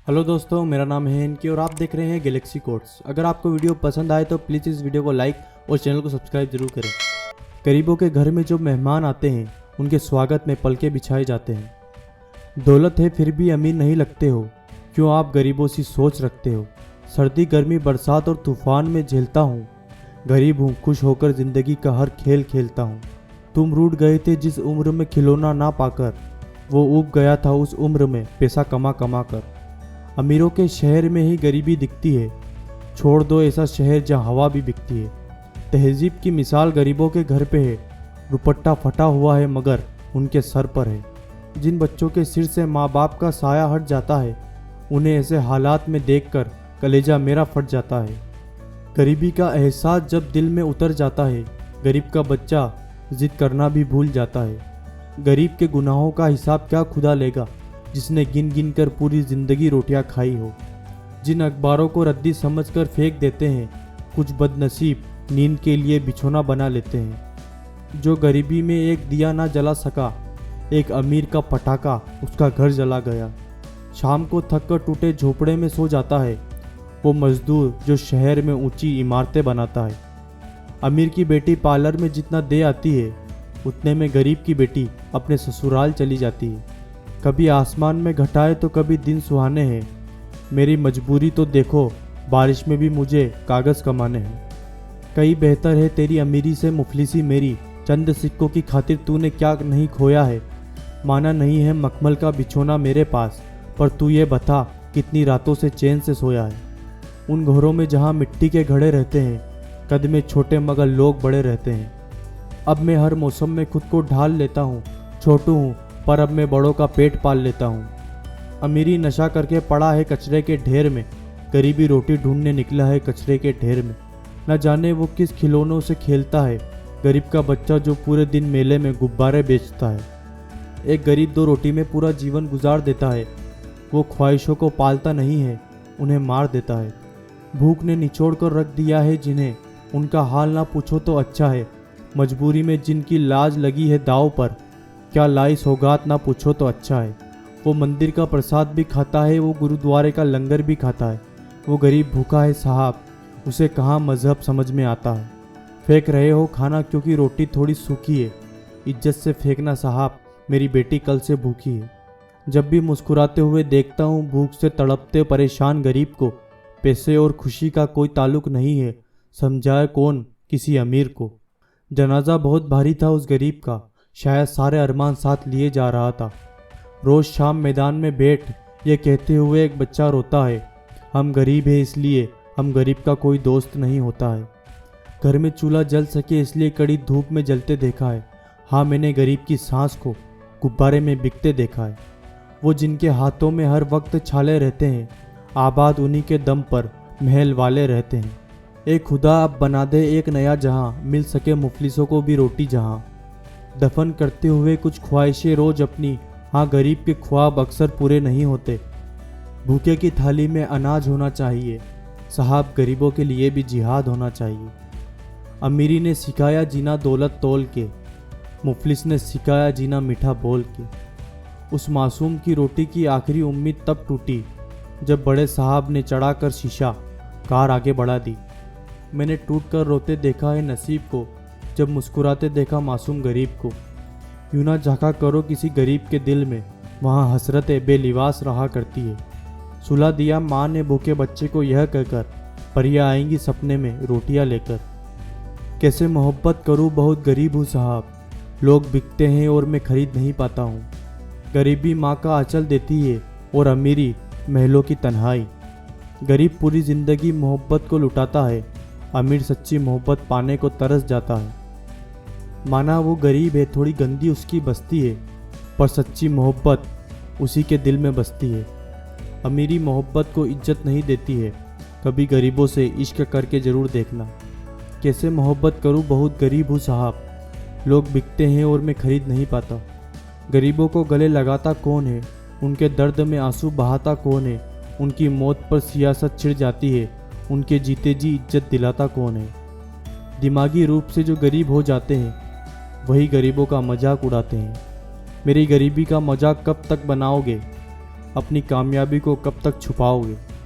Hello दोस्तों, मेरा नाम है इनकी और आप देख रहे हैं गैलेक्सी कोड्स। अगर आपको वीडियो पसंद आए तो प्लीज़ इस वीडियो को लाइक और चैनल को सब्सक्राइब जरूर करें। गरीबों के घर में जो मेहमान आते हैं उनके स्वागत में पलके बिछाए जाते हैं। दौलत है फिर भी अमीर नहीं लगते हो, क्यों आप गरीबों सी सोच रखते हो। सर्दी गर्मी बरसात और तूफान में झेलता हूँ, गरीब हूँ खुश होकर ज़िंदगी का हर खेल खेलता हूँ। तुम रूठ गए थे जिस उम्र में खिलौना ना पाकर, वो ऊब गया था उस उम्र में पैसा कमा कमा कर। अमीरों के शहर में ही गरीबी दिखती है, छोड़ दो ऐसा शहर जहाँ हवा भी बिकती है। तहजीब की मिसाल गरीबों के घर पे है, दुपट्टा फटा हुआ है मगर उनके सर पर है। जिन बच्चों के सिर से माँ बाप का साया हट जाता है, उन्हें ऐसे हालात में देखकर कलेजा मेरा फट जाता है। गरीबी का एहसास जब दिल में उतर जाता है, गरीब का बच्चा जिद करना भी भूल जाता है। गरीब के गुनाहों का हिसाब क्या खुदा लेगा, जिसने गिन गिन कर पूरी जिंदगी रोटियां खाई हो। जिन अखबारों को रद्दी समझकर फेंक देते हैं, कुछ बदनसीब नींद के लिए बिछौना बना लेते हैं। जो गरीबी में एक दिया ना जला सका, एक अमीर का पटाखा उसका घर जला गया। शाम को थक कर टूटे झोपड़े में सो जाता है वो मजदूर जो शहर में ऊंची इमारतें बनाता है। अमीर की बेटी पार्लर में जितना दे आती है, उतने में गरीब की बेटी अपने ससुराल चली जाती है। कभी आसमान में घटाए तो कभी दिन सुहाने हैं, मेरी मजबूरी तो देखो बारिश में भी मुझे कागज़ कमाने हैं। कहीं बेहतर है तेरी अमीरी से मुफलिसी मेरी, चंद सिक्कों की खातिर तूने क्या नहीं खोया है। माना नहीं है मखमल का बिछोना मेरे पास, पर तू ये बता कितनी रातों से चैन से सोया है। उन घरों में जहाँ मिट्टी के घड़े रहते हैं, कद में छोटे मगर लोग बड़े रहते हैं। अब मैं हर मौसम में खुद को ढाल लेता हूँ, छोटू हूँ पर अब मैं बड़ों का पेट पाल लेता हूँ। अमीरी नशा करके पड़ा है कचरे के ढेर में, गरीबी रोटी ढूंढने निकला है कचरे के ढेर में। न जाने वो किस खिलौनों से खेलता है, गरीब का बच्चा जो पूरे दिन मेले में गुब्बारे बेचता है। एक गरीब दो रोटी में पूरा जीवन गुजार देता है, वो ख्वाहिशों को पालता नहीं है, उन्हें मार देता है। भूख ने निचोड़ कर रख दिया है जिन्हें, उनका हाल ना पूछो तो अच्छा है। मजबूरी में जिनकी लाज लगी है दाव पर, क्या लाई सौगात ना पूछो तो अच्छा है। वो मंदिर का प्रसाद भी खाता है, वो गुरुद्वारे का लंगर भी खाता है। वो गरीब भूखा है साहब, उसे कहाँ मजहब समझ में आता है। फेंक रहे हो खाना क्योंकि रोटी थोड़ी सूखी है, इज्जत से फेंकना साहब, मेरी बेटी कल से भूखी है। जब भी मुस्कुराते हुए देखता हूँ भूख से तड़पते परेशान गरीब को, पैसे और खुशी का कोई ताल्लुक नहीं है, समझाए कौन किसी अमीर को। जनाजा बहुत भारी था उस गरीब का, शायद सारे अरमान साथ लिए जा रहा था। रोज़ शाम मैदान में बैठ ये कहते हुए एक बच्चा रोता है, हम गरीब हैं इसलिए हम गरीब का कोई दोस्त नहीं होता है। घर में चूल्हा जल सके इसलिए कड़ी धूप में जलते देखा है। हाँ, मैंने गरीब की सांस को गुब्बारे में बिकते देखा है। वो जिनके हाथों में हर वक्त छाले रहते हैं, आबाद उन्हीं के दम पर महल वाले रहते हैं। एक खुदा अब बना दे एक नया जहां, मिल सके मुफलिसों को भी रोटी जहां। दफन करते हुए कुछ ख्वाहिशें रोज अपनी, हाँ गरीब के ख्वाब अक्सर पूरे नहीं होते। भूखे की थाली में अनाज होना चाहिए साहब, गरीबों के लिए भी जिहाद होना चाहिए। अमीरी ने सिखाया जीना दौलत तोल के, मुफलिस ने सिखाया जीना मीठा बोल के। उस मासूम की रोटी की आखिरी उम्मीद तब टूटी जब बड़े साहब ने चढ़ाकर शीशा कार आगे बढ़ा दी। मैंने टूट कर रोते देखा है नसीब को, जब मुस्कुराते देखा मासूम गरीब को। यूं ना झांका करो किसी गरीब के दिल में, वहाँ हसरतें बेलिवास रहा करती है। सुला दिया माँ ने भूखे बच्चे को यह कहकर, परियां आएंगी सपने में रोटियां लेकर। कैसे मोहब्बत करूँ बहुत गरीब हूँ साहब, लोग बिकते हैं और मैं खरीद नहीं पाता हूँ। गरीबी माँ का आंचल देती है और अमीरी महलों की तन्हाई। गरीब पूरी जिंदगी मोहब्बत को लुटाता है, अमीर सच्ची मोहब्बत पाने को तरस जाता है। माना वो गरीब है थोड़ी गंदी उसकी बस्ती है, पर सच्ची मोहब्बत उसी के दिल में बसती है। अमीरी मोहब्बत को इज्जत नहीं देती है, कभी गरीबों से इश्क करके ज़रूर देखना। कैसे मोहब्बत करूँ बहुत गरीब हूँ साहब, लोग बिकते हैं और मैं खरीद नहीं पाता। गरीबों को गले लगाता कौन है, उनके दर्द में आंसू बहाता कौन है। उनकी मौत पर सियासत छिड़ जाती है, उनके जीते जी इज्जत दिलाता कौन है। दिमागी रूप से जो गरीब हो जाते हैं, वही गरीबों का मजाक उड़ाते हैं। मेरी गरीबी का मजाक कब तक बनाओगे, अपनी कामयाबी को कब तक छुपाओगे?